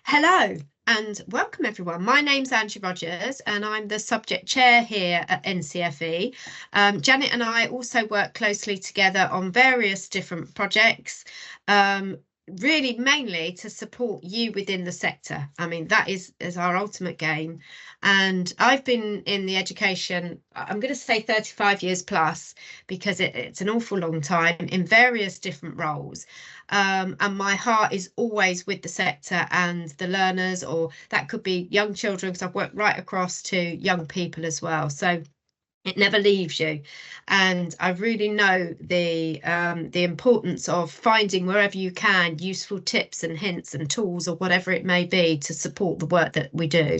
Hello and welcome everyone. My name's Angie Rogers and I'm the subject chair here at NCFE. Janet and I also work closely together on various different projects, really mainly to support you within the sector. I mean, that is our ultimate game. And I've been in the education, I'm going to say 35 years plus, because it's an awful long time in various different roles. And my heart is always with the sector and the learners, or that could be young children, because I've worked right across to young people as well. So it never leaves you, and I really know the importance of finding wherever you can useful tips and hints and tools or whatever it may be to support the work that we do.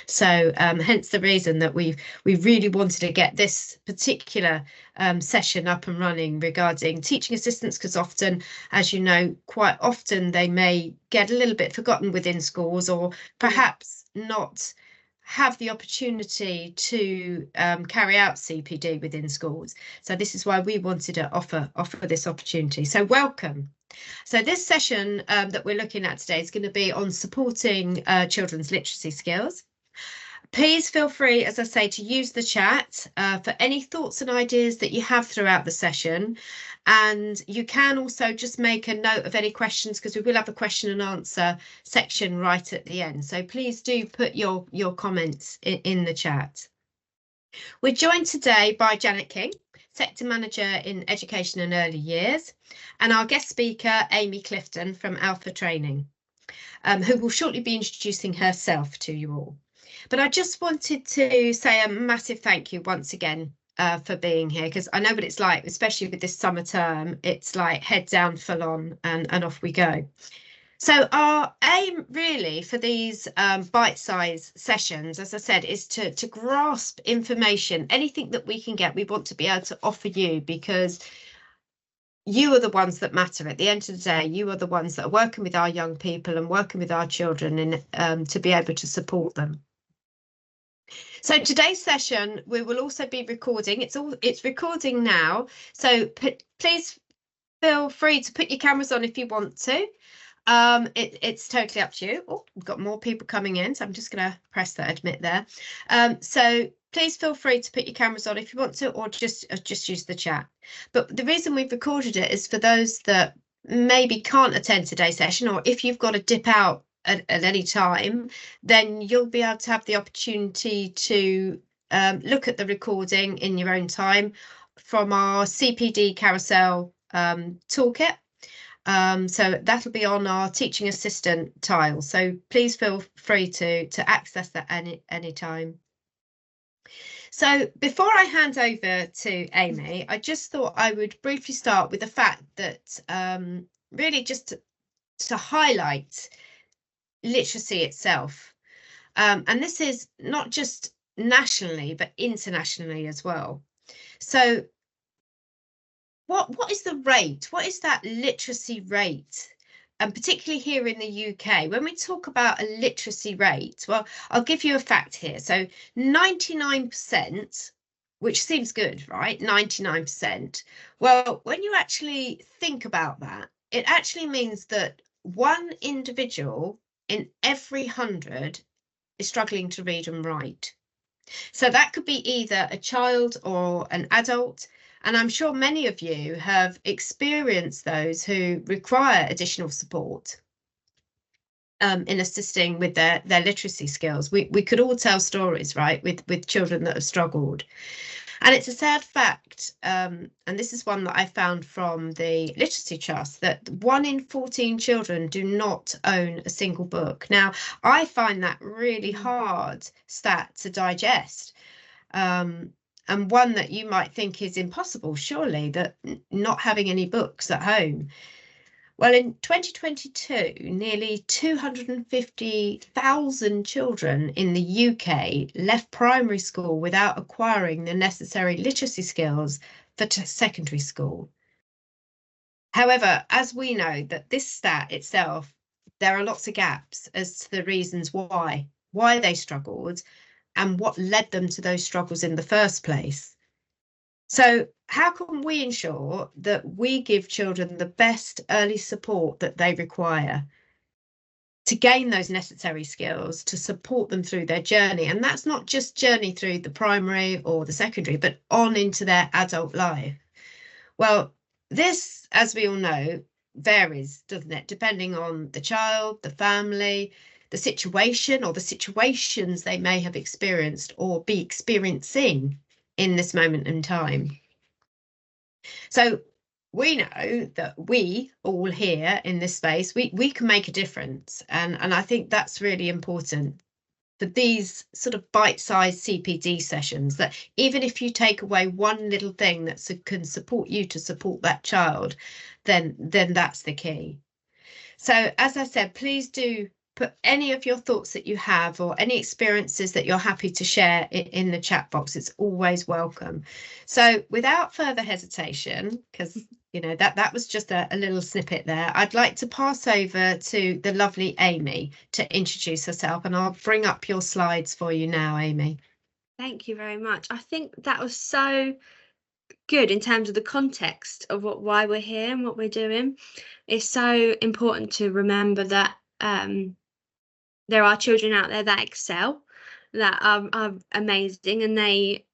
So hence the reason that we really wanted to get this particular session up and running regarding teaching assistants, because often, as you know, quite often they may get a little bit forgotten within schools, or perhaps not have the opportunity to carry out CPD within schools. So this is why we wanted to offer this opportunity. So welcome. So this session that we're looking at today is going to be on supporting children's literacy skills. Please feel free, as I say, to use the chat for any thoughts and ideas that you have throughout the session. And you can also just make a note of any questions, because we will have a question and answer section right at the end. So please do put your comments in the chat. We're joined today by Janet King, Sector Manager in Education and Early Years, and our guest speaker, Amy Clifton from Alpha Training, who will shortly be introducing herself to you all. But I just wanted to say a massive thank you once again for being here, because I know what it's like, especially with this summer term. It's like head down, full on, and off we go. So our aim really for these bite-sized sessions, as I said, is to grasp information, anything that we can get, we want to be able to offer you, because you are the ones that matter. At the end of the day, you are the ones that are working with our young people and working with our children in, to be able to support them. So today's session, we will also be recording. It's recording now. So please feel free to put your cameras on if you want to. It's totally up to you. Oh, we've got more people coming in, so I'm just going to press that admit there. So please feel free to put your cameras on if you want to, or just use the chat. But the reason we've recorded it is for those that maybe can't attend today's session, or if you've got to dip out at any time, then you'll be able to have the opportunity to look at the recording in your own time from our CPD carousel toolkit. So that'll be on our teaching assistant tile. So please feel free to access that any time. So before I hand over to Amy, I just thought I would briefly start with the fact that really just to highlight literacy itself. And this is not just nationally, but internationally as well. So what is the rate? What is that literacy rate? And particularly here in the UK, when we talk about a literacy rate, well, I'll give you a fact here. So 99%, which seems good, right? 99%. Well, when you actually think about that, it actually means that one individual in every 100 is struggling to read and write. So that could be either a child or an adult. And I'm sure many of you have experienced those who require additional support in assisting with their literacy skills. We could all tell stories, right, with children that have struggled. And it's a sad fact, and this is one that I found from the Literacy Trust, that 1 in 14 children do not own a single book. Now, I find that really hard stat to digest. And one that you might think is impossible, surely, that not having any books at home. Well, in 2022, nearly 250,000 children in the UK left primary school without acquiring the necessary literacy skills for secondary school. However, as we know that this stat itself, there are lots of gaps as to the reasons why they struggled and what led them to those struggles in the first place. So how can we ensure that we give children the best early support that they require to gain those necessary skills to support them through their journey. And that's not just journey through the primary or the secondary, but on into their adult life. Well, this, as we all know, varies, doesn't it? Depending on the child, the family, the situation, or the situations they may have experienced or be experiencing in this moment in time. So we know that we all here in this space, we can make a difference. And I think that's really important, for these sort of bite-sized CPD sessions, that even if you take away one little thing that can support you to support that child, then that's the key. So as I said, please do put any of your thoughts that you have or any experiences that you're happy to share in the chat box. It's always welcome. So without further hesitation, because you know that was just a little snippet there, I'd like to pass over to the lovely Amy to introduce herself, and I'll bring up your slides for you now, Amy. Thank you very much. I think that was so good in terms of the context of why we're here and what we're doing. It's so important to remember that there are children out there that excel, that are amazing, and they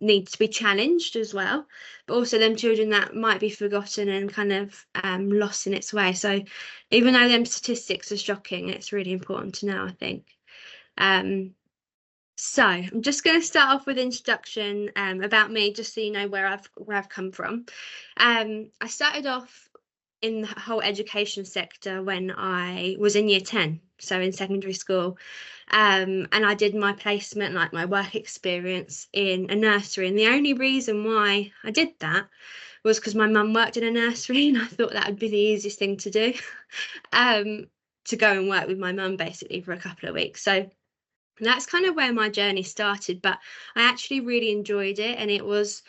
need to be challenged as well, but also them children that might be forgotten and kind of lost in its way. So even though them statistics are shocking, it's really important to know, I think. So I'm just going to start off with an introduction about me, just so you know where I've come from. I started off in the whole education sector when I was in year 10, so in secondary school, and I did my placement, like my work experience, in a nursery. And the only reason why I did that was because my mum worked in a nursery, and I thought that would be the easiest thing to do, to go and work with my mum basically for a couple of weeks. So that's kind of where my journey started, but I actually really enjoyed it, and it was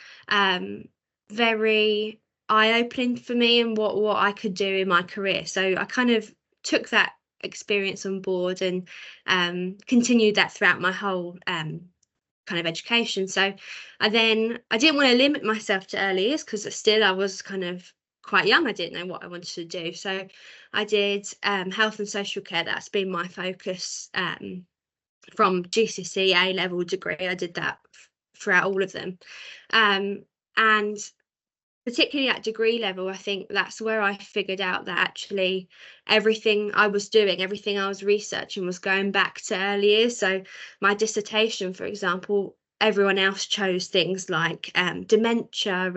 very eye-opening for me and what I could do in my career. So I kind of took that experience on board and continued that throughout my whole kind of education. So I didn't want to limit myself to early years, because still I was kind of quite young. I didn't know what I wanted to do. So I did health and social care. That's been my focus from GCSE A-level degree. I did that throughout all of them, and particularly at degree level, I think that's where I figured out that actually everything I was doing, everything I was researching, was going back to early years. So my dissertation, for example, everyone else chose things like dementia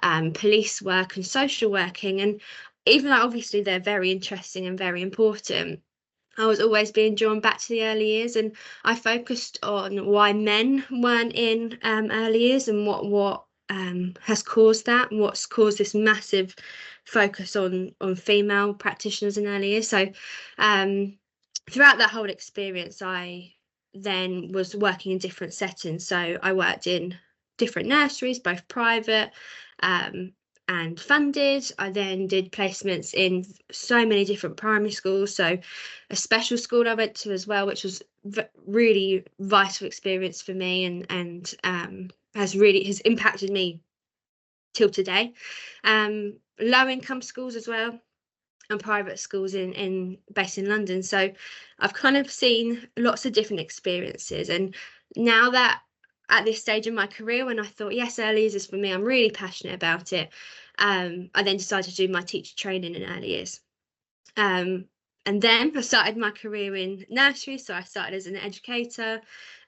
and police work and social working, and even though obviously they're very interesting and very important, I was always being drawn back to the early years, and I focused on why men weren't in early years and what has caused that, and what's caused this massive focus on female practitioners in early years. So throughout that whole experience, I then was working in different settings. So I worked in different nurseries, both private and funded. I then did placements in so many different primary schools. So a special school I went to as well, which was really vital experience for me, and has impacted me till today. Low income schools as well, and private schools based in London. So I've kind of seen lots of different experiences. And now that at this stage in my career, when I thought, yes, early years is for me, I'm really passionate about it, I then decided to do my teacher training in early years. And then I started my career in nursery. So I started as an educator,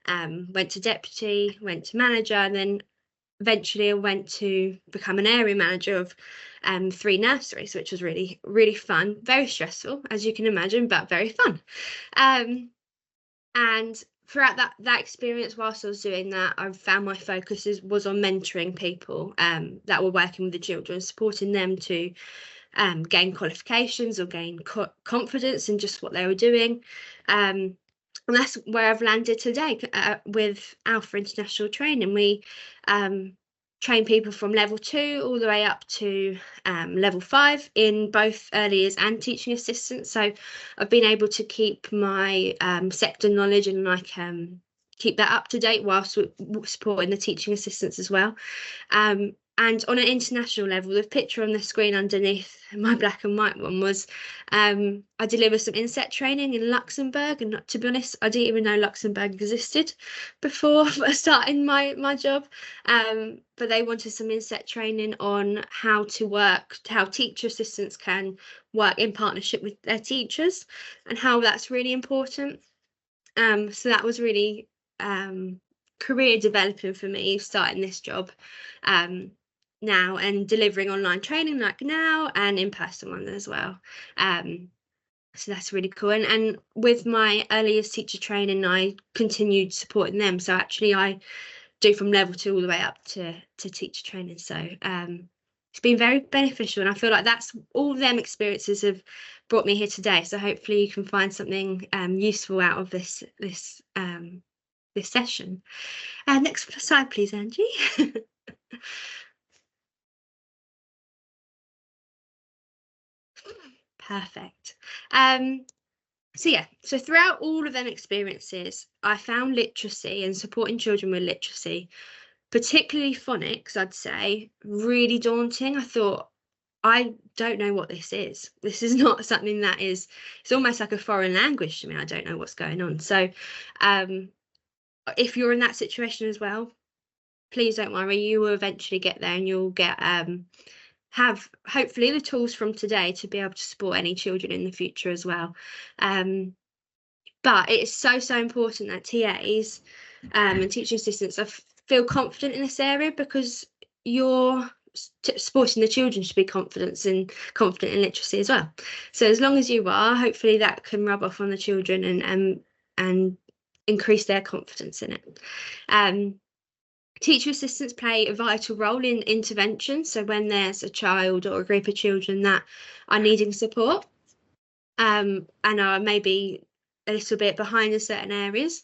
went to deputy, went to manager, and then eventually I went to become an area manager of 3 nurseries, which was really, really fun, very stressful, as you can imagine, but very fun. And throughout that experience, whilst I was doing that, I found my focus was on mentoring people that were working with the children, supporting them to gain qualifications or gain confidence in just what they were doing. And that's where I've landed today with Alpha International Training. We train people from level 2 all the way up to level 5 in both early years and teaching assistants. So I've been able to keep my sector knowledge and keep that up to date whilst supporting the teaching assistants as well. And on an international level, the picture on the screen underneath my black and white one was I delivered some inset training in Luxembourg. And to be honest, I didn't even know Luxembourg existed before starting my job. But they wanted some inset training on how teacher assistants can work in partnership with their teachers and how that's really important. So that was really career developing for me, starting this job now and delivering online training like now and in-person one as well. So that's really cool. And with my early years teacher training, I continued supporting them. So actually I do from level 2 all the way up to teacher training. So it's been very beneficial, and I feel like that's all them experiences have brought me here today. So hopefully you can find something useful out of this session. Next slide, please, Angie. Perfect. So yeah, so throughout all of them experiences, I found literacy and supporting children with literacy, particularly phonics, I'd say, really daunting. I thought, I don't know what this is. This is not something that is, it's almost like a foreign language to me. I don't know what's going on. So if you're in that situation as well, please don't worry, you will eventually get there, and you'll get have hopefully the tools from today to be able to support any children in the future as well. But it's so important that TAs and teaching assistants feel confident in this area, because you're supporting the children to be confident in literacy as well. So as long as you are, hopefully that can rub off on the children and increase their confidence in it. Teacher assistants play a vital role in intervention. So when there's a child or a group of children that are needing support and are maybe a little bit behind in certain areas,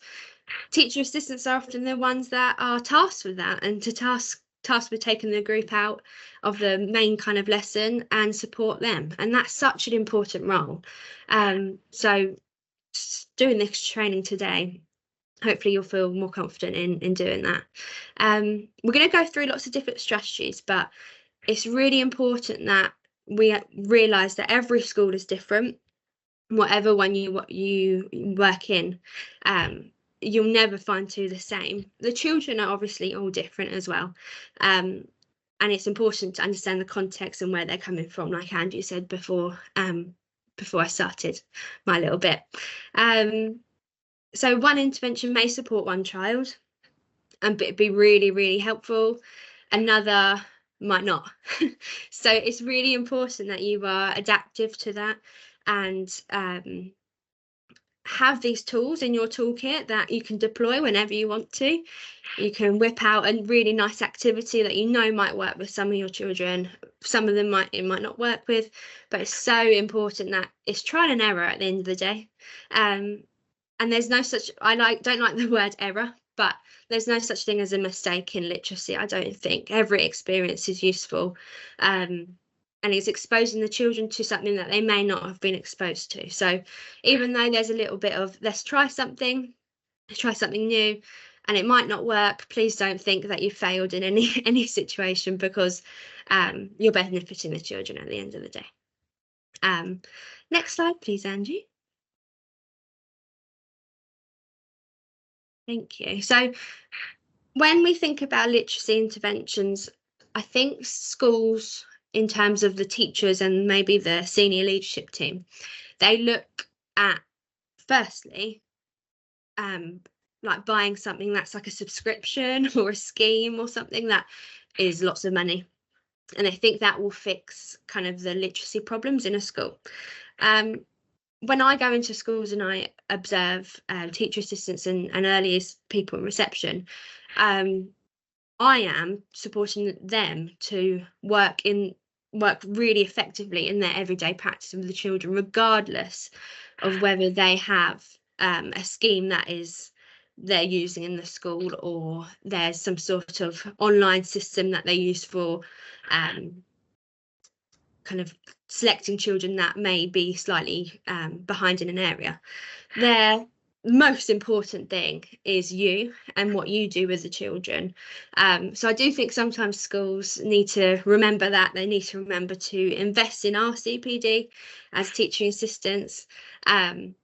teacher assistants are often the ones that are tasked with that, and tasked with taking the group out of the main kind of lesson and support them. And that's such an important role. So doing this training today, hopefully you'll feel more confident in doing that. We're going to go through lots of different strategies, but it's really important that we realise that every school is different. Whatever one you work in, you'll never find two the same. The children are obviously all different as well. And it's important to understand the context and where they're coming from, like Andrew said before I started my little bit. So one intervention may support one child and be really, really helpful. Another might not. So it's really important that you are adaptive to that and have these tools in your toolkit that you can deploy whenever you want to. You can whip out a really nice activity that you know might work with some of your children. Some of them it might not work with, but it's so important that it's trial and error at the end of the day. And there's no such, don't like the word error, but there's no such thing as a mistake in literacy. I don't think. Every experience is useful. And it's exposing the children to something that they may not have been exposed to. So even though there's a little bit of, let's try something new, and it might not work, please don't think that you failed in any situation, because you're benefiting the children at the end of the day. Next slide, please, Angie. Thank you. So when we think about literacy interventions, I think schools, in terms of the teachers and maybe the senior leadership team, they look at, firstly, like buying something that's like a subscription or a scheme or something that is lots of money. And they think that will fix kind of the literacy problems in a school. When I go into schools and I observe teacher assistants and earliest people in reception, I am supporting them to work really effectively in their everyday practice with the children, regardless of whether they have a scheme that they're using in the school, or there's some sort of online system that they use for kind of selecting children that may be slightly behind in an area. Their most important thing is you and what you do with the children. So I do think sometimes schools need to remember that. They need to remember to invest in our CPD as teaching assistants, and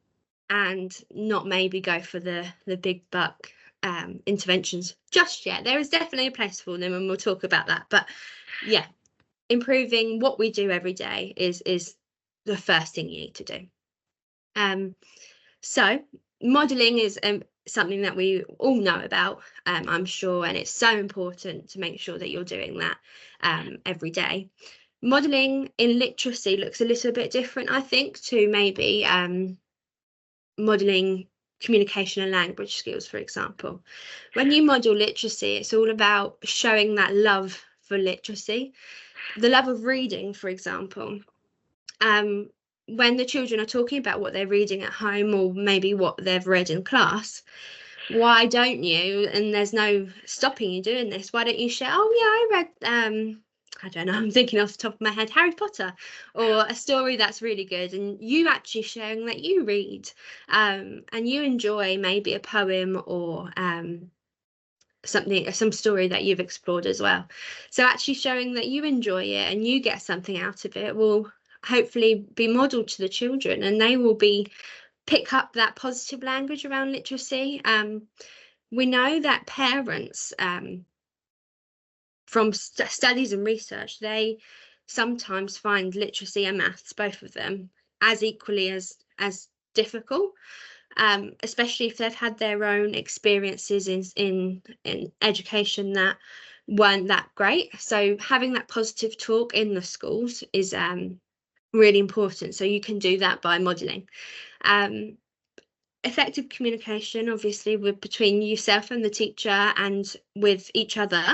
not maybe go for the big buck interventions just yet. There is definitely a place for them, and we'll talk about that. But yeah, improving what we do every day is the first thing you need to do. So modelling is something that we all know about, I'm sure, and it's so important to make sure that you're doing that every day. Modelling in literacy looks a little bit different, I think, to maybe modelling communication and language skills, for example. When you model literacy, it's all about showing that love for literacy, the love of reading, for example. When the children are talking about what they're reading at home, or maybe what they've read in class, why don't you, and there's no stopping you doing this, why don't you share, oh yeah, I read I don't know, I'm thinking off the top of my head, Harry Potter, or a story that's really good, and you actually sharing that you read, and you enjoy maybe a poem or some story that you've explored as well. So actually showing that you enjoy it and you get something out of it will hopefully be modelled to the children, and they will pick up that positive language around literacy. We know that parents, from studies and research, they sometimes find literacy and maths, both of them, as equally as difficult, especially if they've had their own experiences in education that weren't that great. So having that positive talk in the schools is really important. So you can do that by modelling. Effective communication, obviously, between yourself and the teacher and with each other,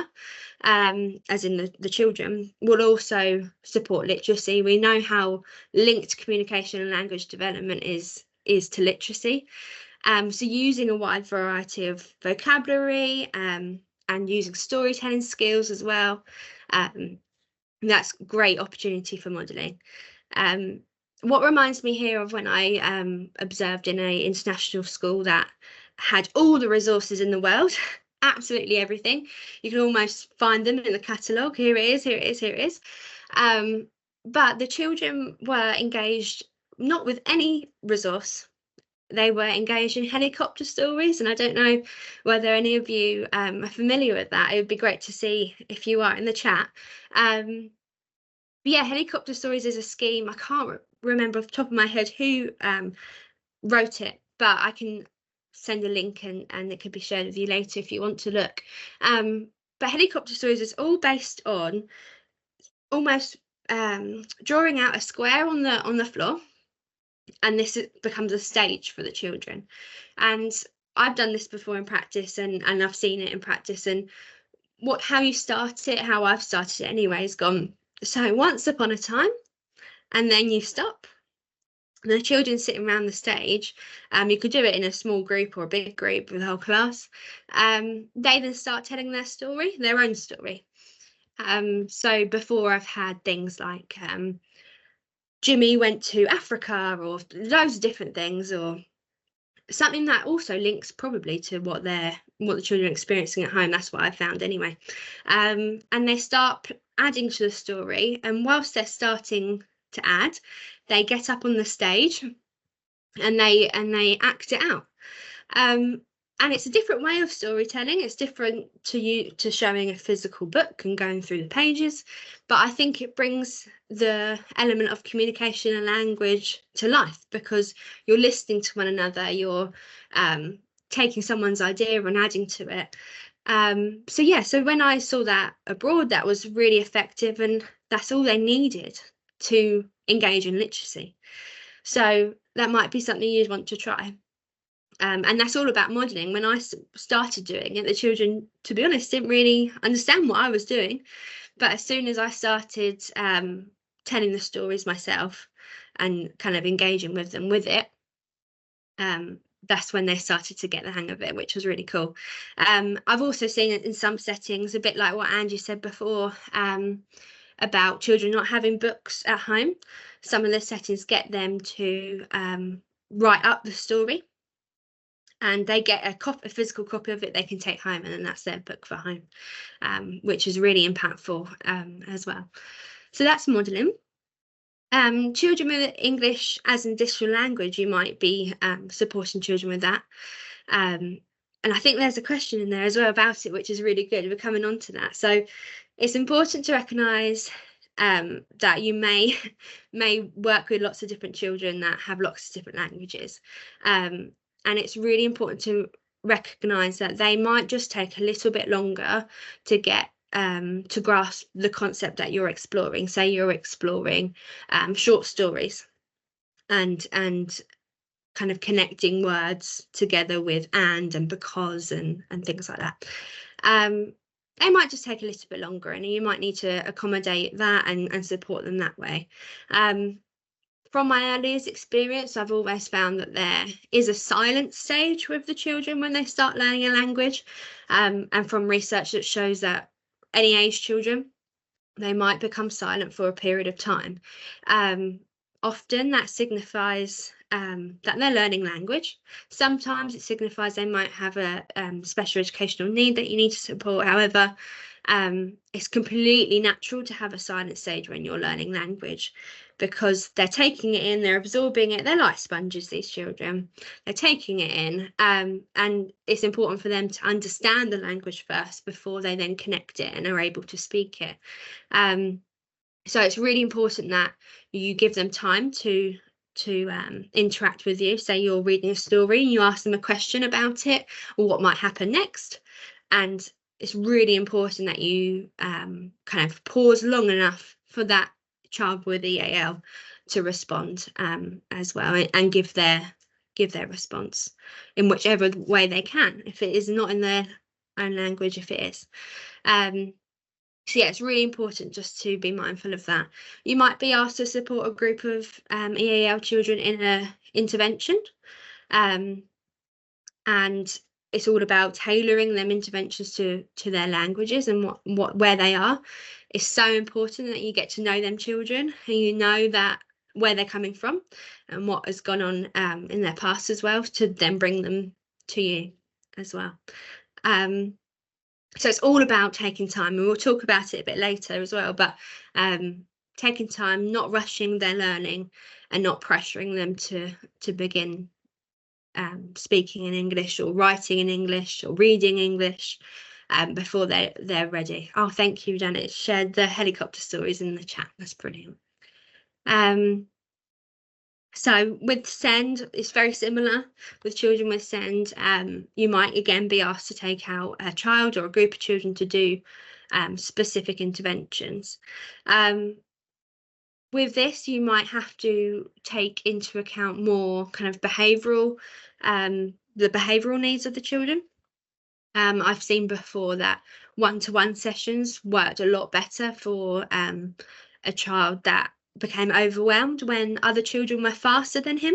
as in the children, will also support literacy. We know how linked communication and language development is to literacy. So using a wide variety of vocabulary and using storytelling skills as well, that's a great opportunity for modelling. What reminds me here of when I observed in an international school that had all the resources in the world, absolutely everything. You can almost find them in the catalogue. Here it is, here it is, here it is. But the children were engaged not with any resource. They were engaged in helicopter stories, and I don't know whether any of you are familiar with that. It would be great to see if you are in the chat. Yeah, helicopter stories is a scheme. I can't remember off the top of my head who wrote it, but I can send a link and it could be shared with you later if you want to look. But helicopter stories is all based on almost drawing out a square on the floor, and this becomes a stage for the children. And I've done this before in practice, and I've seen it in practice, and how you start it, how I've started it anyway, is gone. So once upon a time, and then you stop. The children sitting around the stage, you could do it in a small group or a big group with the whole class. They then start telling their story, their own story. So before, I've had things like Jimmy went to Africa, or loads of different things, or something that also links probably to what the children are experiencing at home. That's what I found anyway. And they start adding to the story, and whilst they're starting to add, they get up on the stage and they act it out. And it's a different way of storytelling. It's different to showing a physical book and going through the pages, but I think it brings the element of communication and language to life, because you're listening to one another, you're taking someone's idea and adding to it. So when I saw that abroad, that was really effective, and that's all they needed to engage in literacy. So that might be something you'd want to try. And that's all about modelling. When I started doing it, the children, to be honest, didn't really understand what I was doing. But as soon as I started telling the stories myself and kind of engaging with them with it, that's when they started to get the hang of it, which was really cool. I've also seen it in some settings, a bit like what Angie said before, about children not having books at home. Some of the settings get them to write up the story. and they get a physical copy of it they can take home, and then that's their book for home, which is really impactful as well. So that's modelling. Children with English as an additional language, you might be supporting children with that. And I think there's a question in there as well about it, which is really good. We're coming on to that. So it's important to recognise that you may work with lots of different children that have lots of different languages. And it's really important to recognise that they might just take a little bit longer to get to grasp the concept that you're exploring. Say you're exploring short stories and kind of connecting words together with and because and things like that. They might just take a little bit longer, and you might need to accommodate that and support them that way. From my earliest experience, I've always found that there is a silent stage with the children when they start learning a language, and from research that shows that any age children, they might become silent for a period of time. Often that signifies that they're learning language. Sometimes it signifies they might have a special educational need that you need to support. However, it's completely natural to have a silent stage when you're learning language, because they're taking it in, they're absorbing it. They're like sponges, these children. They're taking it in, and it's important for them to understand the language first before they then connect it and are able to speak it. So it's really important that you give them time to interact with you. Say you're reading a story and you ask them a question about it or what might happen next, and it's really important that you kind of pause long enough for that child with EAL to respond as well, and give their response in whichever way they can, if it is not in their own language, if it is. So yeah, it's really important just to be mindful of that. You might be asked to support a group of EAL children in an intervention, and it's all about tailoring them interventions to their languages and where they are. It's so important that you get to know them children, and you know that where they're coming from and what has gone on in their past as well, to then bring them to you as well. So it's all about taking time, and we'll talk about it a bit later as well, but taking time, not rushing their learning and not pressuring them to begin speaking in English or writing in English or reading English before they're ready. Oh, thank you, Janet. Shared the helicopter stories in the chat. That's brilliant. So with SEND, it's very similar. With children with SEND, you might again be asked to take out a child or a group of children to do specific interventions. With this, you might have to take into account more kind of the behavioural needs of the children. I've seen before that one-to-one sessions worked a lot better for a child that became overwhelmed when other children were faster than him.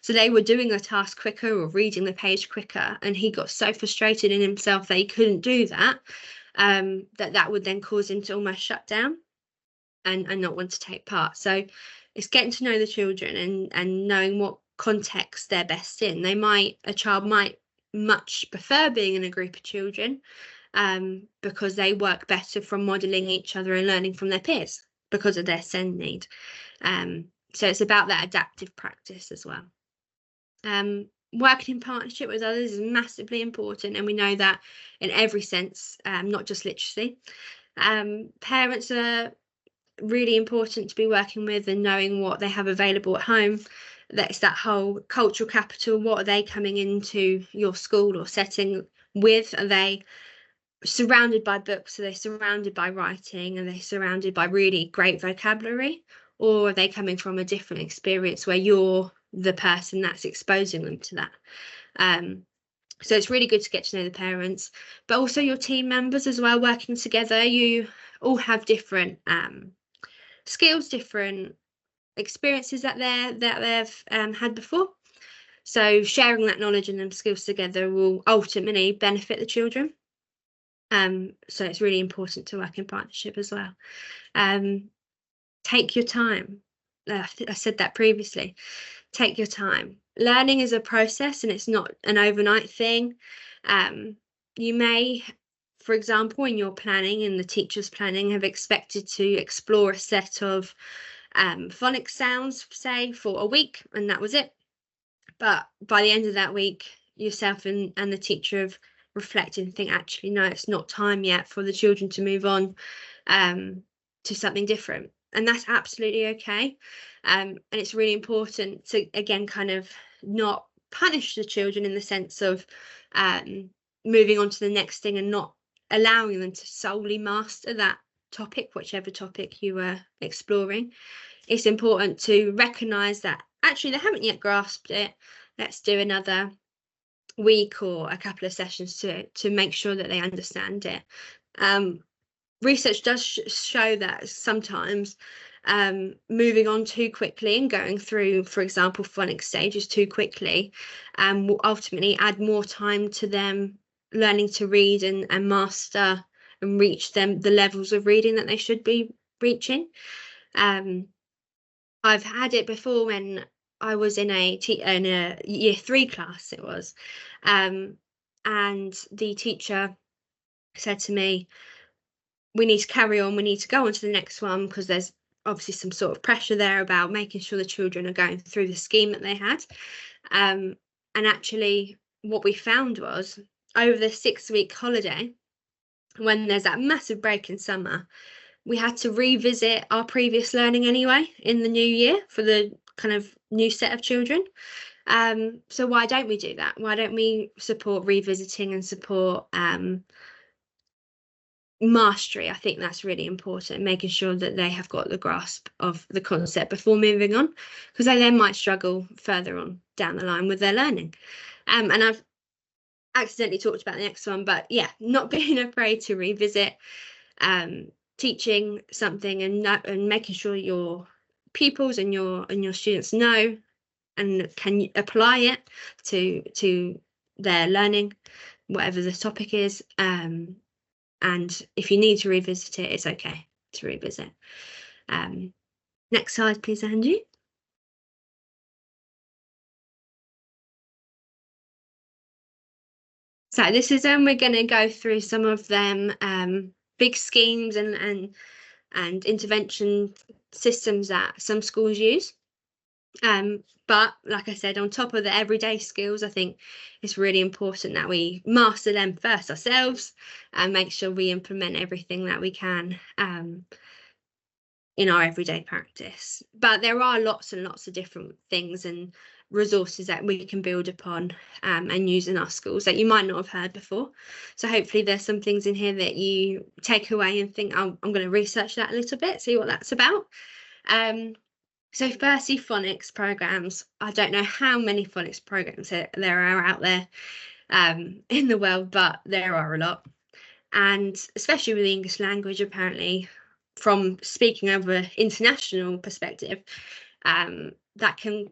So they were doing a task quicker or reading the page quicker, and he got so frustrated in himself that he couldn't do that, that would then cause him to almost shut down and not want to take part. So it's getting to know the children and knowing what context they're best in. A child might much prefer being in a group of children because they work better from modelling each other and learning from their peers because of their SEND need. So it's about that adaptive practice as well. Working in partnership with others is massively important, and we know that in every sense, not just literacy. Parents are really important to be working with and knowing what they have available at home. That's that whole cultural capital. What are they coming into your school or setting with? Are they surrounded by books? Are they surrounded by writing? Are they surrounded by really great vocabulary? Or are they coming from a different experience where you're the person that's exposing them to that? So it's really good to get to know the parents, but also your team members as well, working together. You all have different skills, different experiences that they've had before. So sharing that knowledge and them skills together will ultimately benefit the children. So it's really important to work in partnership as well. Take your time. I said that previously. Take your time. learning is a process and it's not an overnight thing. You may, for example, in your planning, in the teacher's planning, have expected to explore a set of phonics sounds, say, for a week, and that was it. But by the end of that week, yourself and the teacher have reflected and think, actually, no, it's not time yet for the children to move on to something different. And that's absolutely okay. And it's really important to, again, kind of not punish the children in the sense of moving on to the next thing and not allowing them to solely master that topic, whichever topic you were exploring. It's important to recognise that actually they haven't yet grasped it. Let's do another week or a couple of sessions to make sure that they understand it. Research does show that sometimes moving on too quickly and going through, for example, phonics stages too quickly will ultimately add more time to them learning to read and master and reach the levels of reading that they should be reaching. I've had it before when I was in a year 3 class, it was, and the teacher said to me, we need to carry on, we need to go on to the next one, because there's obviously some sort of pressure there about making sure the children are going through the scheme that they had. And actually what we found was, over the 6-week holiday, when there's that massive break in summer, we had to revisit our previous learning anyway in the new year for the kind of new set of children. So why don't we do that? Why don't we support revisiting and support mastery? I think that's really important, making sure that they have got the grasp of the concept before moving on, because they then might struggle further on down the line with their learning. And I've accidentally talked about the next one, but yeah, not being afraid to revisit, teaching something and making sure your pupils and your students know and can apply it to their learning, whatever the topic is. And if you need to revisit it, it's okay to revisit. Next slide, please, Angie. So this is when we're going to go through some of them big schemes and intervention systems that some schools use. But like I said, on top of the everyday skills, I think it's really important that we master them first ourselves and make sure we implement everything that we can in our everyday practice. But there are lots and lots of different things and resources that we can build upon and use in our schools that you might not have heard before. So hopefully there's some things in here that you take away and think, oh, I'm going to research that a little bit, see what that's about. So firstly, phonics programs. I don't know how many phonics programs there are out there in the world, but there are a lot. And especially with the English language, apparently, from speaking over an international perspective, that can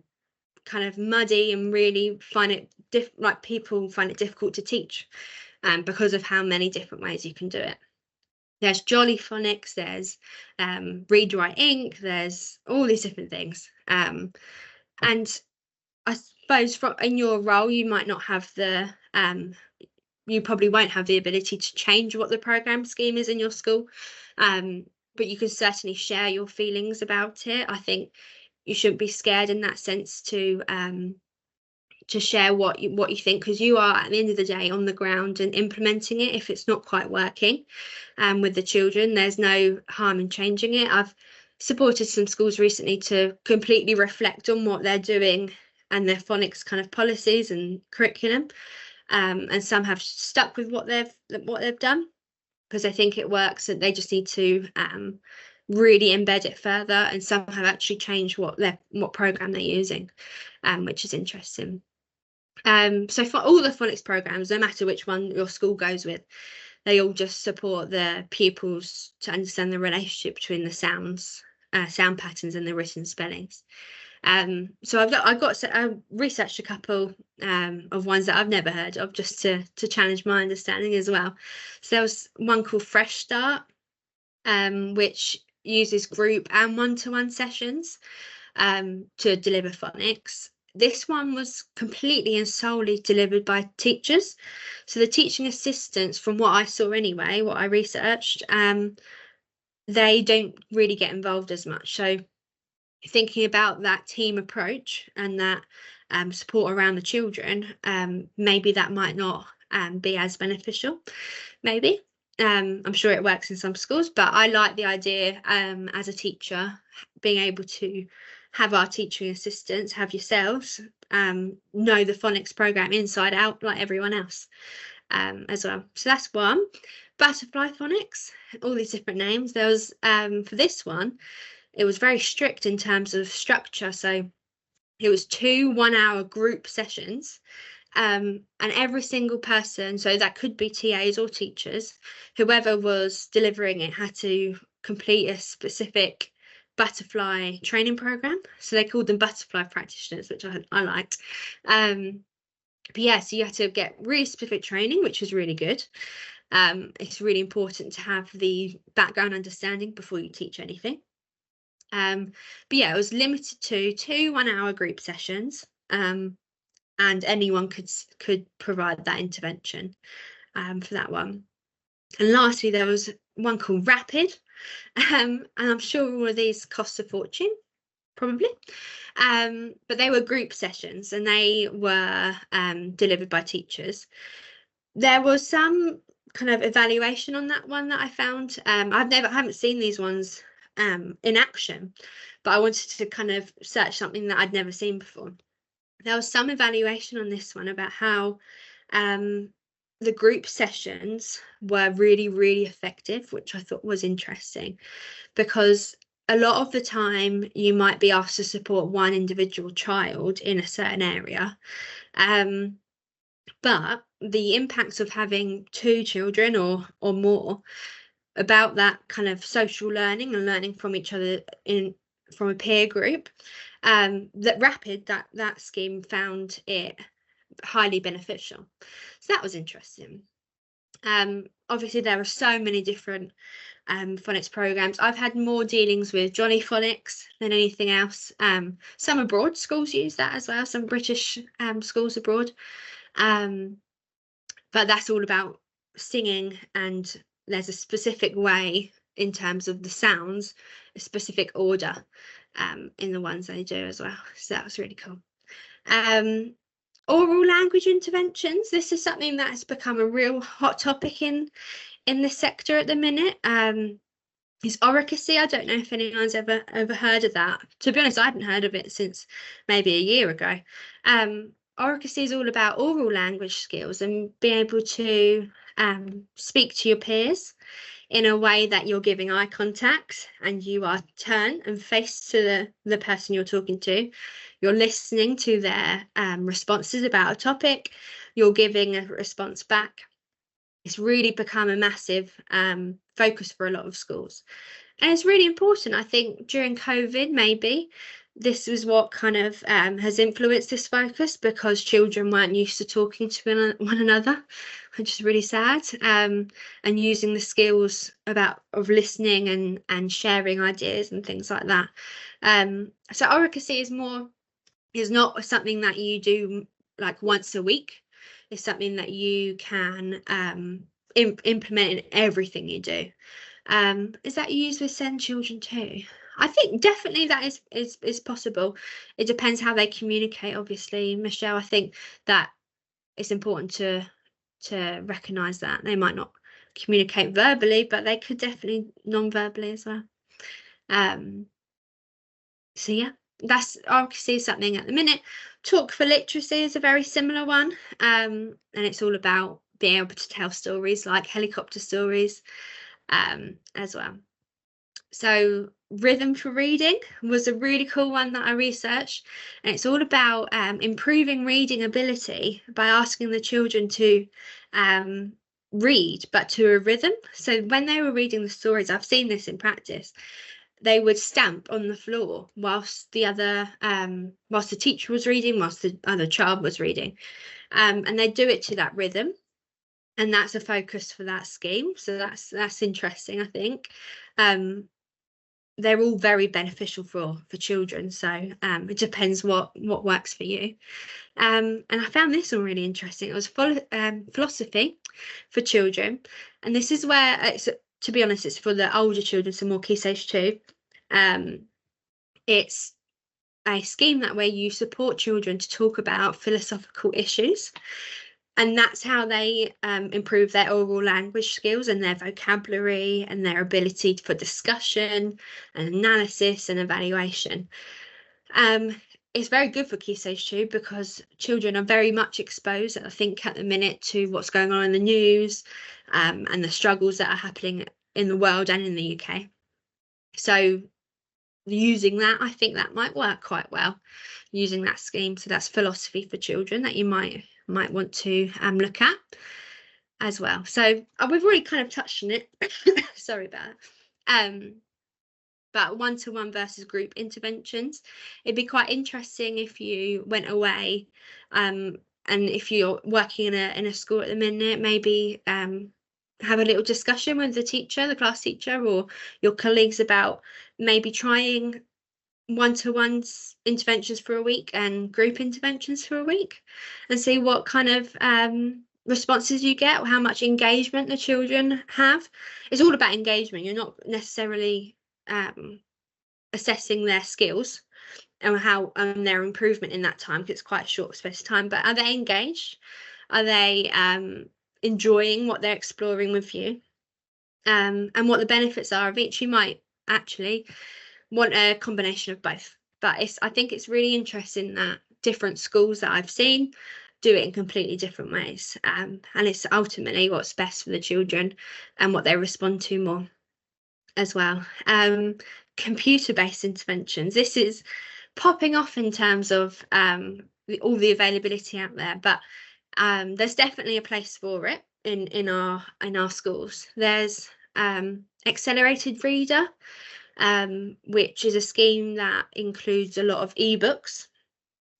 kind of muddy and really find it like people find it difficult to teach because of how many different ways you can do it. There's Jolly Phonics, there's Read Write Ink, there's all these different things. And I suppose in your role, you might not have the, you probably won't have the ability to change what the program scheme is in your school, but you can certainly share your feelings about it. I think you shouldn't be scared in that sense to share what you think, because you are at the end of the day on the ground and implementing it. If it's not quite working with the children, there's no harm in changing it. I've supported some schools recently to completely reflect on what they're doing and their phonics kind of policies and curriculum, and some have stuck with what they've done because they think it works, and they just need to really embed it further, and some have actually changed what program they're using, which is interesting. So for all the phonics programs, no matter which one your school goes with, they all just support their pupils to understand the relationship between the sound patterns and the written spellings. So I researched a couple of ones that I've never heard of, just to challenge my understanding as well. So there was one called Fresh Start, which uses group and one-to-one sessions to deliver phonics. this one was completely and solely delivered by teachers. So the teaching assistants, from what I saw anyway, what I researched, they don't really get involved as much. So thinking about that team approach and that support around the children, maybe that might not be as beneficial, maybe. I'm sure it works in some schools, but I like the idea as a teacher, being able to have our teaching assistants, have yourselves, know the phonics program inside out like everyone else as well. So that's one. Butterfly phonics, all these different names. There was, for this one, it was very strict in terms of structure. So it was 2 1-hour group sessions. And every single person, so that could be TAs or teachers, whoever was delivering it had to complete a specific butterfly training program. So they called them butterfly practitioners, which I liked. But yeah, so you had to get really specific training, which was really good. It's really important to have the background understanding before you teach anything. But yeah, it was limited to 2 1-hour group sessions. And anyone could provide that intervention for that one. And lastly, there was one called Rapid, and I'm sure all of these cost a fortune, probably, but they were group sessions and they were delivered by teachers. There was some kind of evaluation on that one that I found. I haven't seen these ones in action, but I wanted to kind of search something that I'd never seen before. There was some evaluation on this one about how the group sessions were really, really effective, which I thought was interesting, because a lot of the time you might be asked to support one individual child in a certain area, but the impacts of having 2 children or more, about that kind of social learning and learning from each other from a peer group, that Rapid, that scheme found it highly beneficial. So that was interesting. Obviously there are so many different phonics programs. I've had more dealings with Johnny Phonics than anything else. Some abroad schools use that as well, some British schools abroad, but that's all about singing, and there's a specific way in terms of the sounds, a specific order in the ones they do as well. So that was really cool. Oral language interventions. This is something that has become a real hot topic in this sector at the minute. Is Oricacy. I don't know if anyone's ever heard of that. To be honest, I hadn't heard of it since maybe a year ago. Oricacy is all about oral language skills and being able to speak to your peers in a way that you're giving eye contact and you are turned and face to the person you're talking to. You're listening to their responses about a topic. You're giving a response back. It's really become a massive focus for a lot of schools. And it's really important, I think, during COVID, maybe, this was what kind of has influenced this focus, because children weren't used to talking to one another, which is really sad, and using the skills of listening and sharing ideas and things like that. So Oricacy is not something that you do like once a week. It's something that you can implement in everything you do. Is that used with SEND children too? I think definitely that is possible. It depends how they communicate, obviously, Michelle. I think that it's important to recognise that they might not communicate verbally, but they could definitely non-verbally as well. So yeah, that's obviously something at the minute. Talk for Literacy is a very similar one, and it's all about being able to tell stories like helicopter stories as well. So Rhythm for Reading was a really cool one that I researched, and it's all about improving reading ability by asking the children to read, but to a rhythm. So when they were reading the stories, I've seen this in practice, they would stamp on the floor whilst whilst the teacher was reading, whilst the other child was reading, and they do it to that rhythm, and that's a focus for that scheme. So that's interesting, I think. they're all very beneficial for children. So it depends what works for you. And I found this one really interesting. It was philosophy for children, and this is where it's, to be honest, it's for the older children, so more Key Stage 2. It's a scheme that where you support children to talk about philosophical issues, and that's how they improve their oral language skills and their vocabulary and their ability for discussion and analysis and evaluation. It's very good for Key Stage 2 because children are very much exposed, I think, at the minute to what's going on in the news and the struggles that are happening in the world and in the UK. So using that, I think that might work quite well, using that scheme. So that's philosophy for children that you might want to look at as well. So we've already kind of touched on it. Sorry about that. But one-to-one versus group interventions. It'd be quite interesting if you went away, and if you're working in a school at the minute, maybe have a little discussion with the teacher, the class teacher, or your colleagues about maybe trying one-to-one interventions for a week and group interventions for a week, and see what kind of responses you get, or how much engagement the children have. It's all about engagement. You're not necessarily assessing their skills and how their improvement in that time, because it's quite a short space of time, but are they engaged? Are they enjoying what they're exploring with you? And what the benefits are of each. You might actually want a combination of both, but I think it's really interesting that different schools that I've seen do it in completely different ways, and it's ultimately what's best for the children and what they respond to more as well. Computer-based interventions, this is popping off in terms of all the availability out there, but there's definitely a place for it in our schools. There's Accelerated Reader, which is a scheme that includes a lot of ebooks,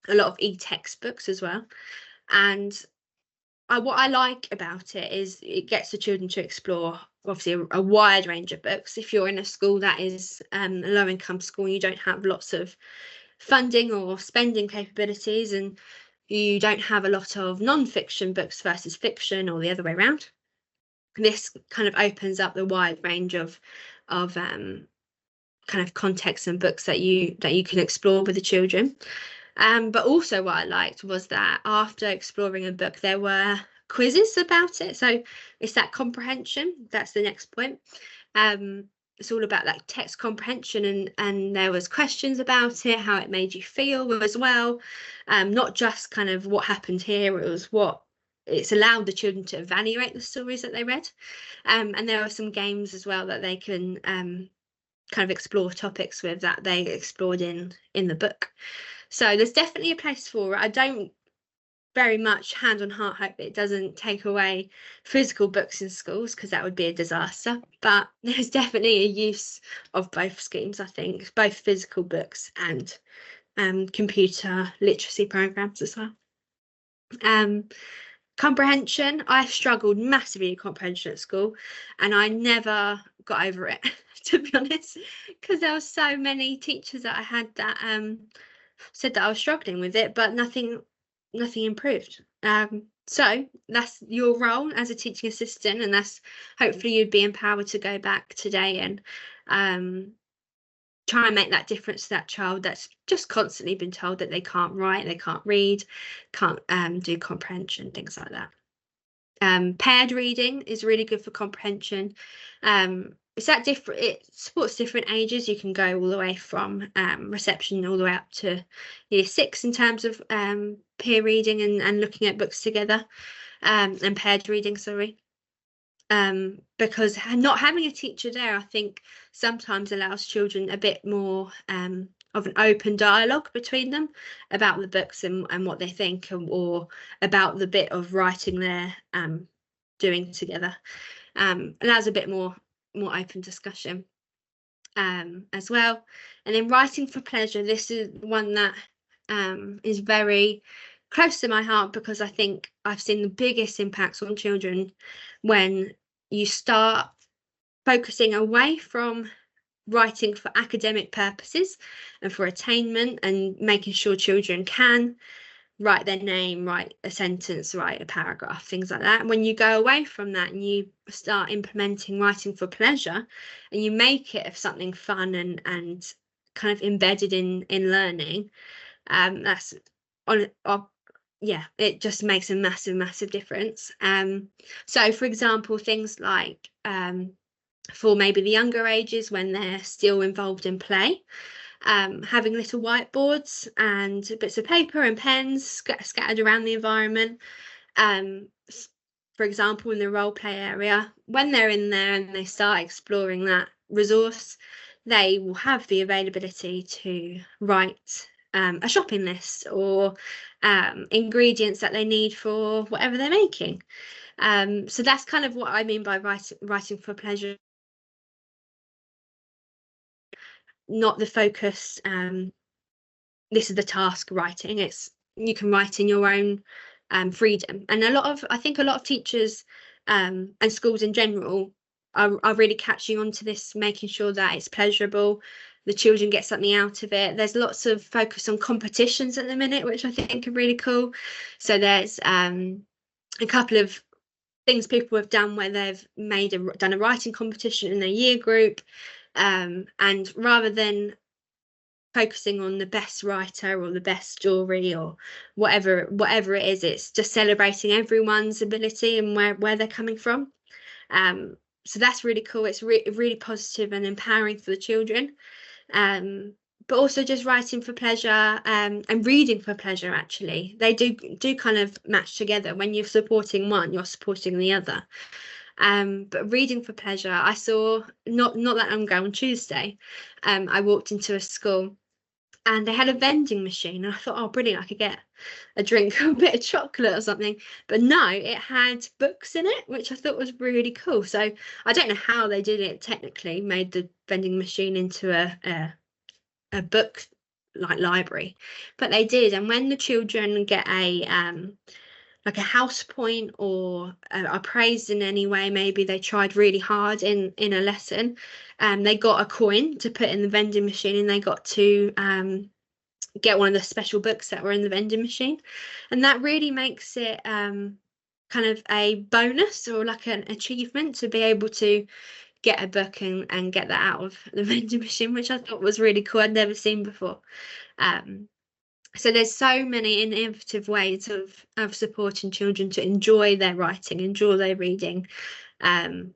a lot of e-textbooks as well. And what I like about it is it gets the children to explore obviously a wide range of books. If you're in a school that is a low-income school and you don't have lots of funding or spending capabilities, and you don't have a lot of non-fiction books versus fiction, or the other way around, this kind of opens up the wide range of kind of contexts and books that you can explore with the children. But also what I liked was that after exploring a book, there were quizzes about it. So it's that comprehension. That's the next point. It's all about that text comprehension, and there was questions about it, how it made you feel as well. Not just kind of what happened here, it was what it's allowed the children to evaluate the stories that they read. And there are some games as well that they can kind of explore topics with that they explored in the book. So there's definitely a place for it. I don't very much hand on heart hope that it doesn't take away physical books in schools, because that would be a disaster, but there's definitely a use of both schemes, I think, both physical books and computer literacy programs as well. Comprehension, I struggled massively with comprehension at school, and I never got over it, to be honest, because there were so many teachers that I had that said that I was struggling with it, but nothing improved. So that's your role as a teaching assistant, and that's hopefully you'd be empowered to go back today and try and make that difference to that child that's just constantly been told that they can't write, they can't read, can't do comprehension, things like that. Paired reading is really good for comprehension. It supports different ages. You can go all the way from reception all the way up to year 6 in terms of peer reading and looking at books together, and paired reading, sorry. Because not having a teacher there, I think, sometimes allows children a bit more of an open dialogue between them about the books and what they think, or about the bit of writing they're doing together. Allows a bit more open discussion as well. And then writing for pleasure, this is one that is very close to my heart, because I think I've seen the biggest impacts on children when you start focusing away from writing for academic purposes and for attainment, and making sure children can write their name, write a sentence, write a paragraph, things like that. When you go away from that and you start implementing writing for pleasure, and you make it of something fun and kind of embedded in learning, that's yeah, it just makes a massive difference. So for example, things like for maybe the younger ages, when they're still involved in play, having little whiteboards and bits of paper and pens scattered around the environment. For example, in the role play area, when they're in there and they start exploring that resource, they will have the availability to write a shopping list or ingredients that they need for whatever they're making. So that's kind of what I mean by writing for pleasure. Not the focus, this is the task writing. It's, you can write in your own freedom. And I think a lot of teachers and schools in general are really catching on to this, making sure that it's pleasurable, the children get something out of it. There's lots of focus on competitions at the minute, which I think are really cool. So there's a couple of things people have done where they've done a writing competition in their year group, and rather than focusing on the best writer or the best story or whatever it is, it's just celebrating everyone's ability and where they're coming from. So that's really cool. It's really positive and empowering for the children. But also just writing for pleasure and reading for pleasure, actually. They do kind of match together. When you're supporting one, you're supporting the other. But reading for pleasure, I saw not that long ago on Tuesday, I walked into a school and they had a vending machine, and I thought, oh, brilliant, I could get a drink or a bit of chocolate or something. But no, it had books in it, which I thought was really cool. So I don't know how they did it technically, made the vending machine into a book like library, but they did. And when the children get like a house point or are praised in any way, maybe they tried really hard in a lesson, they got a coin to put in the vending machine, and they got to get one of the special books that were in the vending machine. And that really makes it kind of a bonus or like an achievement to be able to get a book and get that out of the vending machine, which I thought was really cool. I'd never seen before. So there's so many innovative ways of supporting children to enjoy their writing, enjoy their reading, and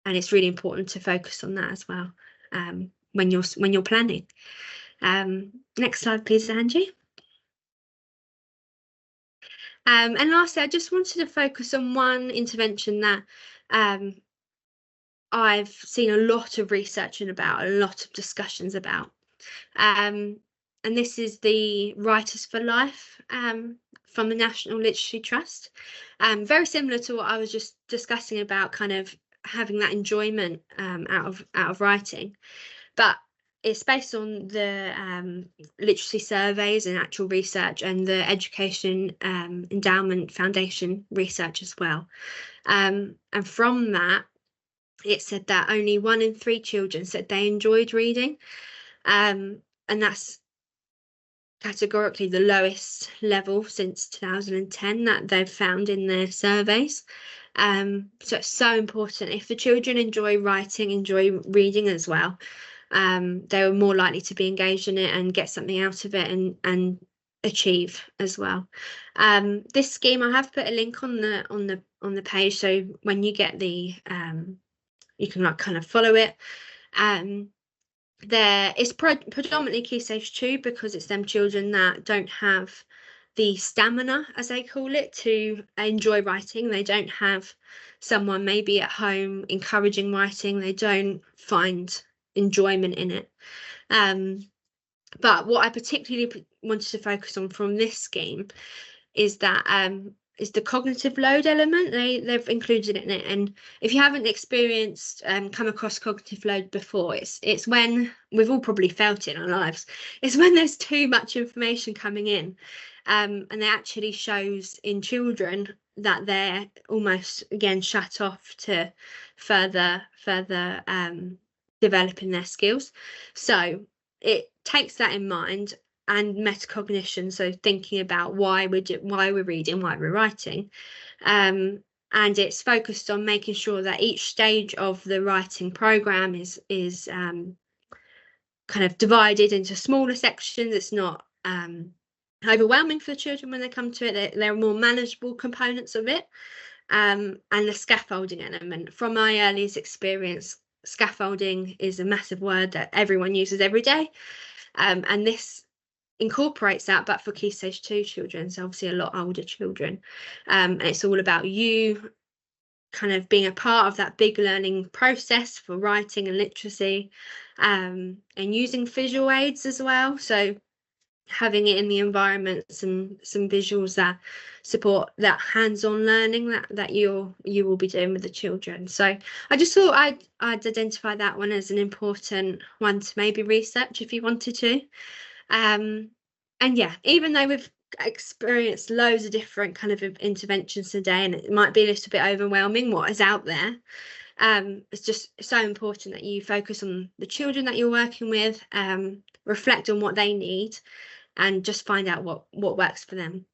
it's really important to focus on that as well when you're planning. Next slide, please, Angie. And lastly, I just wanted to focus on one intervention that I've seen a lot of research about, a lot of discussions about. And this is the Writers for Life from the National Literacy Trust. Very similar to what I was just discussing about, kind of having that enjoyment out of writing, but it's based on the literacy surveys and actual research, and the Education Endowment Foundation research as well. And from that, it said that only 1 in 3 children said they enjoyed reading, and that's categorically the lowest level since 2010 that they've found in their surveys. So it's so important. If the children enjoy writing, enjoy reading as well, they were more likely to be engaged in it and get something out of it and achieve as well. This scheme, I have put a link on the page, so when you get the you can like kind of follow it. There is predominantly Key Stage 2, because it's them children that don't have the stamina, as they call it, to enjoy writing. They don't have someone maybe at home encouraging writing. They don't find enjoyment in it. But what I particularly wanted to focus on from this scheme is that is the cognitive load element. They've included it in it. And if you haven't experienced come across cognitive load before, it's when, we've all probably felt it in our lives, it's when there's too much information coming in, and it actually shows in children that they're almost, again, shut off to further developing their skills. So it takes that in mind, and metacognition, so thinking about why we're reading, why we're writing, and it's focused on making sure that each stage of the writing program is kind of divided into smaller sections. It's not overwhelming for the children when they come to it. There are more manageable components of it, and the scaffolding element. From my earliest experience, scaffolding is a massive word that everyone uses every day, and this incorporates that, but for Key Stage 2 children, so obviously a lot older children, and it's all about you kind of being a part of that big learning process for writing and literacy, and using visual aids as well, so having it in the environment, some visuals that support that hands-on learning that you will be doing with the children. So I just thought I'd identify that one as an important one to maybe research if you wanted to. And yeah, even though we've experienced loads of different kind of interventions today, and it might be a little bit overwhelming what is out there, it's just so important that you focus on the children that you're working with, reflect on what they need, and just find out what works for them,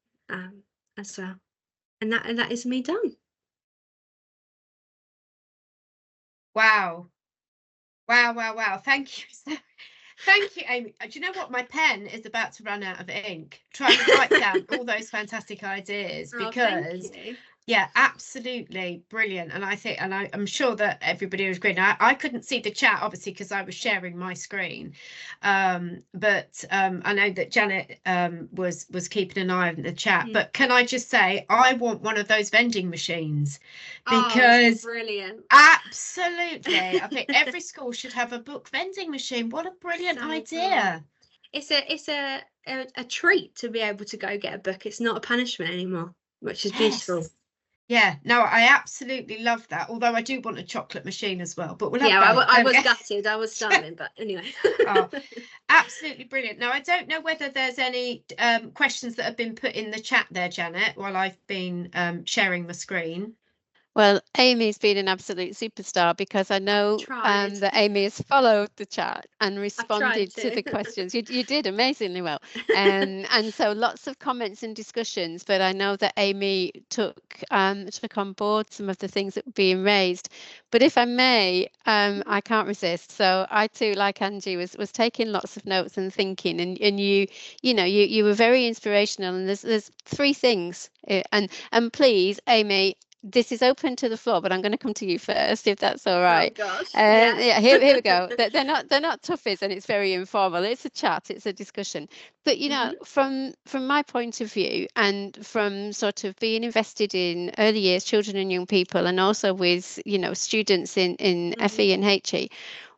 as well. And that is me done. Wow. Thank you. Thank you, Amy. Do you know what? My pen is about to run out of ink trying to write down all those fantastic ideas, because yeah, absolutely brilliant. And I think, and I'm sure that everybody was great. I couldn't see the chat obviously because I was sharing my screen, but I know that Janet was keeping an eye on the chat. But can I just say, I want one of those vending machines, because brilliant. Absolutely, I think every school should have a book vending machine. What a brilliant idea! It's a treat to be able to go get a book. It's not a punishment anymore, which is beautiful. Yeah, no, I absolutely love that. Although I do want a chocolate machine as well, but we'll have I was gutted. I was starving, but anyway. Oh, absolutely brilliant. Now, I don't know whether there's any questions that have been put in the chat there, Janet, while I've been sharing the screen. Well, Amy's been an absolute superstar, because I know that Amy has followed the chat and responded to the questions. You did amazingly well. And so lots of comments and discussions, but I know that Amy took on board some of the things that were being raised. But if I may, I can't resist. So I too, like Angie, was taking lots of notes and thinking, and you were very inspirational. And there's three things, and please, Amy, this is open to the floor, but I'm going to come to you first, if that's all right. Oh gosh. Yeah, here we go. They're not toughies, and it's very informal. It's a chat, it's a discussion. But from my point of view, and from sort of being invested in early years children and young people, and also with students in FE and HE,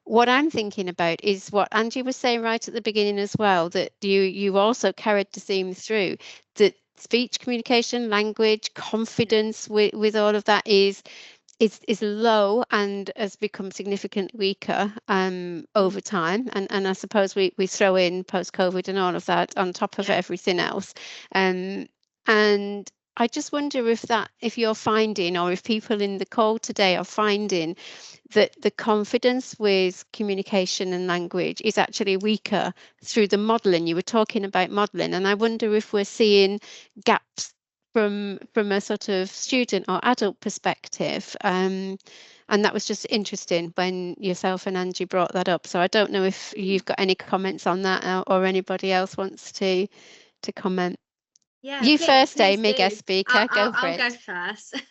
what I'm thinking about is what Angie was saying right at the beginning as well, that you also carried the theme through, that speech, communication, language, confidence with all of that is low and has become significantly weaker over time. And I suppose we throw in post-COVID and all of that on top of everything else. And I just wonder if you're finding, or if people in the call today are finding, that the confidence with communication and language is actually weaker through the modelling. You were talking about modelling, and I wonder if we're seeing gaps from a sort of student or adult perspective. And that was just interesting when yourself and Angie brought that up. So I don't know if you've got any comments on that, or anybody else wants to comment. Yeah, you please, first, please Amy, guest speaker. I'll go first.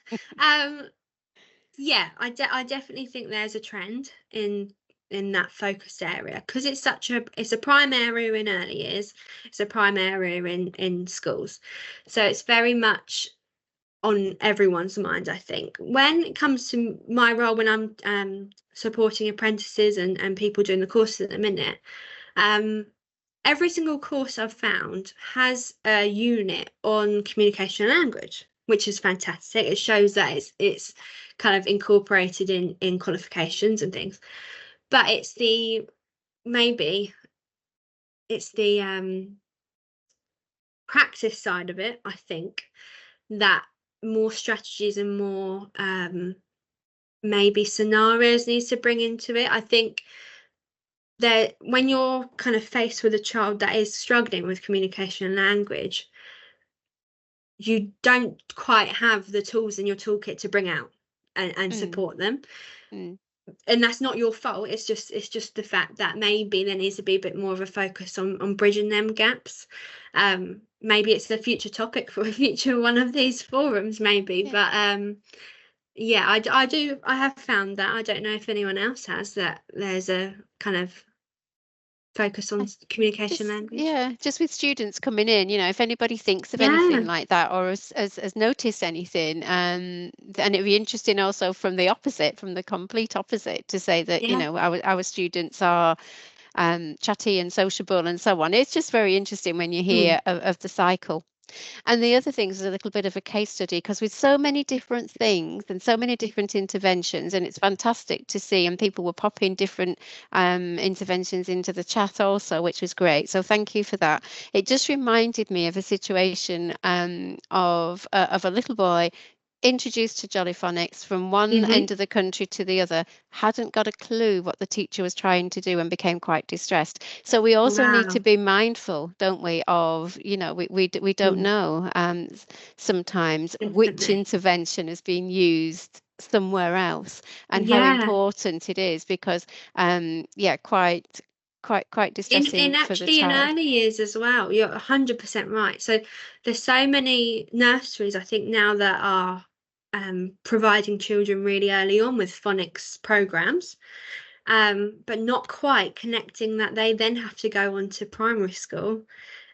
Yeah, I definitely think there's a trend in that focused area, because it's a prime area in early years, it's a prime area in schools, so it's very much on everyone's mind. I think when it comes to my role, when I'm supporting apprentices and people doing the courses at the minute, every single course I've found has a unit on communication and language, which is fantastic. It shows that it's kind of incorporated in qualifications and things. But it's the practice side of it, I think, that more strategies and more maybe scenarios needs to bring into it. I think when you're kind of faced with a child that is struggling with communication and language, you don't quite have the tools in your toolkit to bring out and support them. And that's not your fault. It's just the fact that maybe there needs to be a bit more of a focus on bridging them gaps. Maybe it's the future topic for a future one of these forums, maybe. But yeah, I have found that. I don't know if anyone else has, that there's a kind of focus on communication language. Yeah, just with students coming in, if anybody thinks of anything like that, or has noticed anything, and it'd be interesting also from the complete opposite, to say that our students are chatty and sociable and so on. It's just very interesting when you hear of the cycle. And the other thing is a little bit of a case study, because with so many different things and so many different interventions, and it's fantastic to see, and people were popping different interventions into the chat also, which was great. So thank you for that. It just reminded me of a situation of a little boy introduced to Jolly Phonics from one end of the country to the other, hadn't got a clue what the teacher was trying to do, and became quite distressed. So we also need to be mindful, don't we, of, we don't know sometimes which intervention is being used somewhere else, and how important it is, because quite distressing for the child. In early years as well. You're 100% right. So there's so many nurseries, I think, now that are providing children really early on with phonics programs, but not quite connecting that they then have to go on to primary school,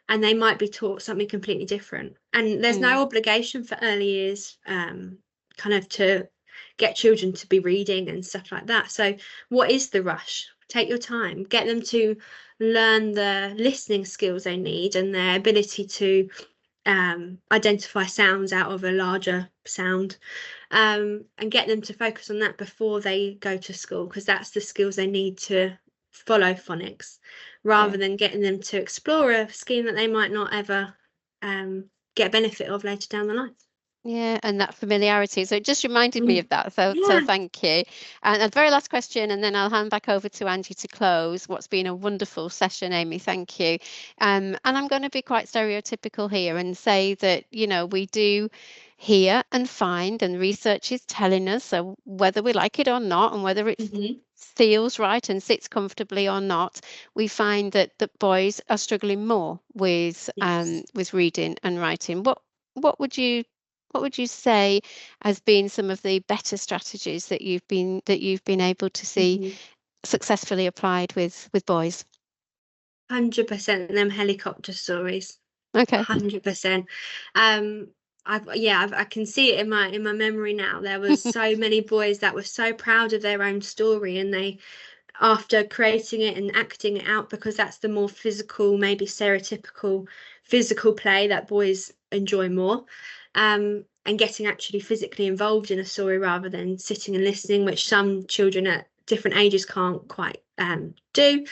and they might be taught something completely different. And there's no obligation for early years kind of to get children to be reading and stuff like that. So what is the rush? Take your time, get them to learn the listening skills they need, and their ability to identify sounds out of a larger sound, and get them to focus on that before they go to school, because that's the skills they need to follow phonics, rather than getting them to explore a scheme that they might not ever get benefit of later down the line. Yeah, and that familiarity. So it just reminded me of that. So thank you. And the very last question, and then I'll hand back over to Angie to close. What's been a wonderful session, Amy. Thank you. And I'm going to be quite stereotypical here and say that, we do hear and find, and research is telling us, so whether we like it or not, and whether it feels right and sits comfortably or not, we find that boys are struggling more with reading and writing. What would you say has been some of the better strategies that you've been able to see successfully applied with boys? 100% them helicopter stories. Okay. 100%. I can see it in my memory now. There was so many boys that were so proud of their own story, and they, after creating it and acting it out, because that's the more physical, maybe stereotypical physical play that boys enjoy more, and getting actually physically involved in a story rather than sitting and listening, which some children at different ages can't quite do.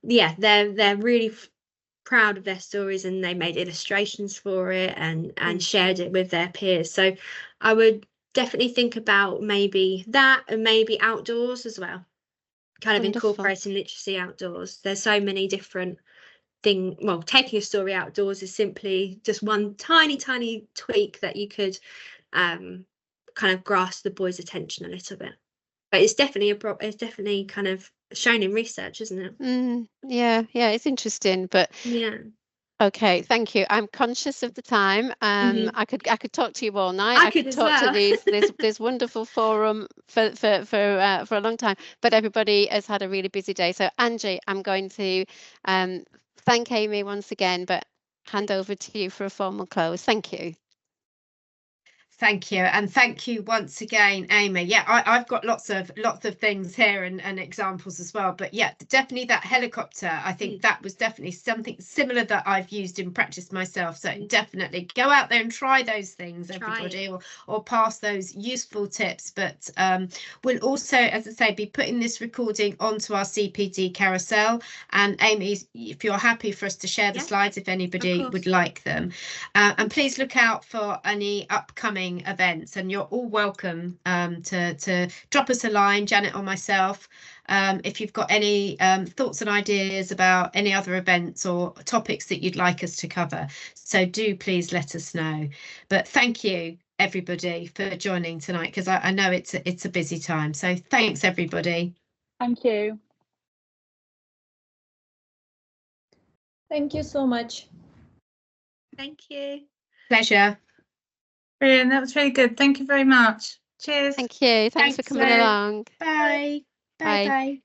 Yeah, they're really proud of their stories, and they made illustrations for it and shared it with their peers. So I would definitely think about maybe that, and maybe outdoors as well, kind of incorporating literacy outdoors. There's so many different things. Well, taking a story outdoors is simply just one tiny tweak that you could kind of grasp the boys' attention a little bit. But it's definitely kind of shown in research, isn't it? Yeah, it's interesting, but okay, thank you. I'm conscious of the time. I could talk to you all night. I could talk to this wonderful forum for a long time, but everybody has had a really busy day. So Angie, I'm going to thank Amy once again, but hand over to you for a formal close. Thank you. Thank you, and thank you once again, Amy. Yeah, I've got lots of things here and examples as well. But yeah, definitely that helicopter. I think that was definitely something similar that I've used in practice myself. So definitely go out there and try those things, everybody, or pass those useful tips. But we'll also, as I say, be putting this recording onto our CPD carousel. And Amy, if you're happy for us to share the slides, if anybody would like them, and please look out for any upcoming upcoming events, and you're all welcome to drop us a line, Janet or myself, if you've got any thoughts and ideas about any other events or topics that you'd like us to cover. So do please let us know. But thank you everybody for joining tonight, because I know it's a busy time. So thanks everybody. Thank you. Thank you so much. Thank you. Pleasure. Brilliant, that was really good. Thank you very much. Cheers. Thank you. Thanks for coming along. Bye. Bye. Bye. Bye.